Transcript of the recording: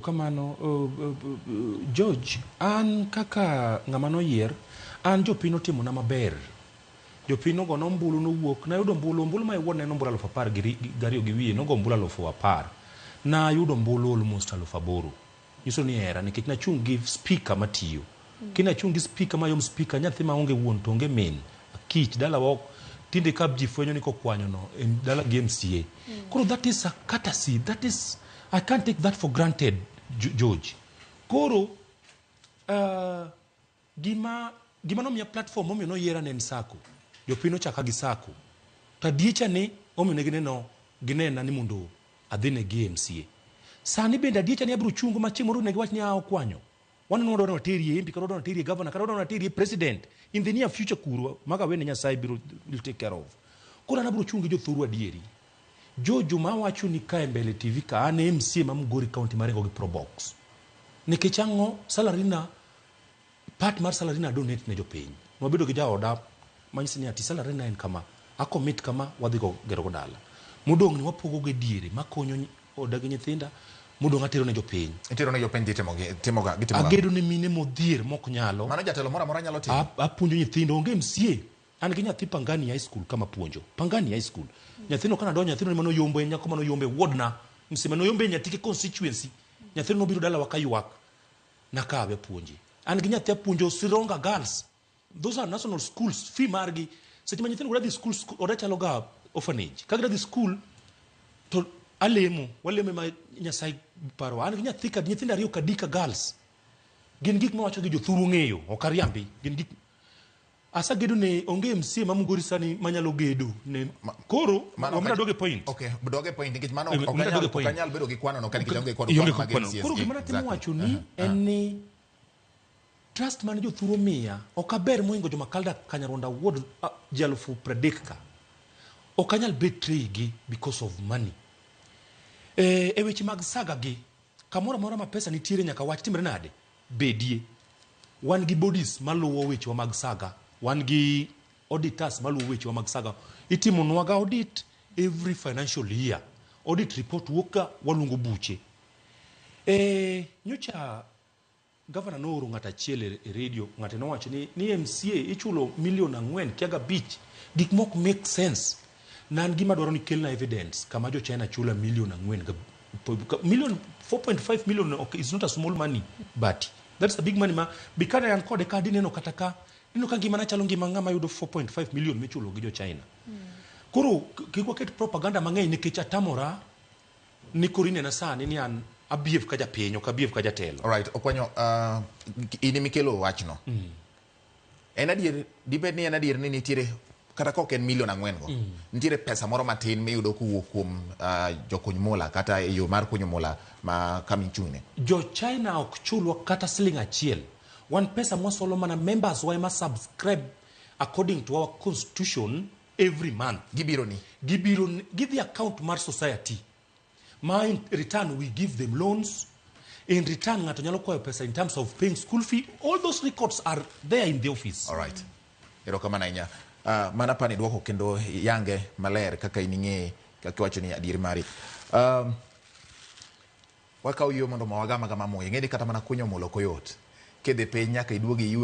Kamano George, an kaka ng'ama noyier, an Jopiny otimona maber. Jopiny nogo ombulu nowuok, nayudo ombulu ma iwuon en ombulu 10,000 gi wiye, nogo ombulu 10,000. Nayudo ombulu almost 8,000. Nyiso ni hera nikech nachung' gi speaker matiyo. Kinachung' gi speaker mayom speaker nyathi ma onge wuon to onge min. Kich dala wok tinde ka ji fwenyo ni kokwanyo no en dala gi MCA. Koro that is a courtesy, that is I can't take that for granted, George. Koro gima nomiya platform momiyo noyiera ne en sako. Jopiny nochaka gi sako. Tadiecha ni omiyo ne ginena ni mondo adhine gi MCA. Sani bende adiecha ni abiro chungo ma chieng' moro ne giwach ni Okwanyo. Waneno wadwa wateri MP, kata wadwa wateri governor, kata wadwa wateri president. In the near future kuro, maga wene Nyasaye will take care of. Koro anabiro chungi jothuru adieri. Jojo ma wacho ni kae mbele TV ka an MCA ma Mugori County marengo gi Probox. Nikech ang'o salary na part mar salary na donate ne jopiny. Wabedo gi jaoda manyisi ni ati salary na en kama. Akomit kama wadhi go gero go dala. Mudong' ni wapogo ge diere makonyo oda gi nyithinda. Mudong' atero ne jopiny. Itero ne jopiny timoga. Agedo ne mine modhier mok nyalo. Mano jatelo moro amora nyalo timo. Apuonjo nyithindo onge MCA. An gi nyathi Pangani High School kama puonjo. Pangani High School. Nyathino kana donjo nyathino mano yombo nyako mano yombe wodna. Msema no yombe nyatike constituency. Nyathino no biro dala wakayuak. Nakawe puonji. An gi nyathi apuonjo Sironga Girls. Those are national schools. Fee margi. Setima nyathino gura di schools oda chalo ga orphanage. Kagira di school to walemo ma Nyasaye paro. An gi nyathi ka nyithindo ariyo Kadika Girls. Gin gik ma wacho gi jothuru ng'eyo. Okariambi. Gin gik asa gedo ne onge MCA ma Mugori sani manyalo gedo ne koro wamna doge point. Okay, doge point nikech mano okanyal bedo gi kwano no kan onge kwano. Koro gimana timo wacho ni en ni trust man jothuru miya okaber moingo joma kalda Kanyaronda ward jalufu predeka. Okanyal betray gi because of money. Weche mag saga gi kamora mora ma pesa nitiere nyaka wach timre nade bedie. Wan gi bodies maluwo weche wa mag saga. Wan gi auditors maluwo weche wa mag saga. Itimo nwaga audit every financial year. Audit report wuoka walungo buche. Nyocha governor no ng'ata achiel e radio ng'ate nowacho ni MCA ichulo $4,000,000 kiaga beach. Gik mok make sense. Nan gima dwaro ni kelna evidence kama jo China chula $4,000,000. $4.5 million okay, it's not a small money but that's a big money ma bikana yan kode kadi neno kataka neno ka ngima na chalo ngima ng'ama yudo $4.5 million michulo gi jo China. Koro kiko ket propaganda mang'eny nikech atamora ni korine na sani ni an abiev ka japiny ok abiev ka jatelo. All right, Okwanyo ini mikelo wachno. En adier dibed ni en adier ni nitiere kata kok en $4,000,000 go. Nitiere pesa moro matin miyudo kuwuok kuom jokuny mula kata yo mar kunyo mula ma kamichune. Jo China ok chulwa kata siling achiel. Wan pesa mwasolo mana members wa ema subscribe according to our constitution every month. Gibiro give the account mar society. Ma in return we give them loans. In return ngato nyalo kwayo pesa in terms of paying school fee. All those records are there in the office. All right. Erokamano ahinya. Mana pani duoko kendo yange maler kaka ining'e kaka wacho ni adieri mari. Wakaw yo mondo mawagama gama moye ng'eni kata mana kunyo mulo koyot. Kedhe piny nyaka iduogi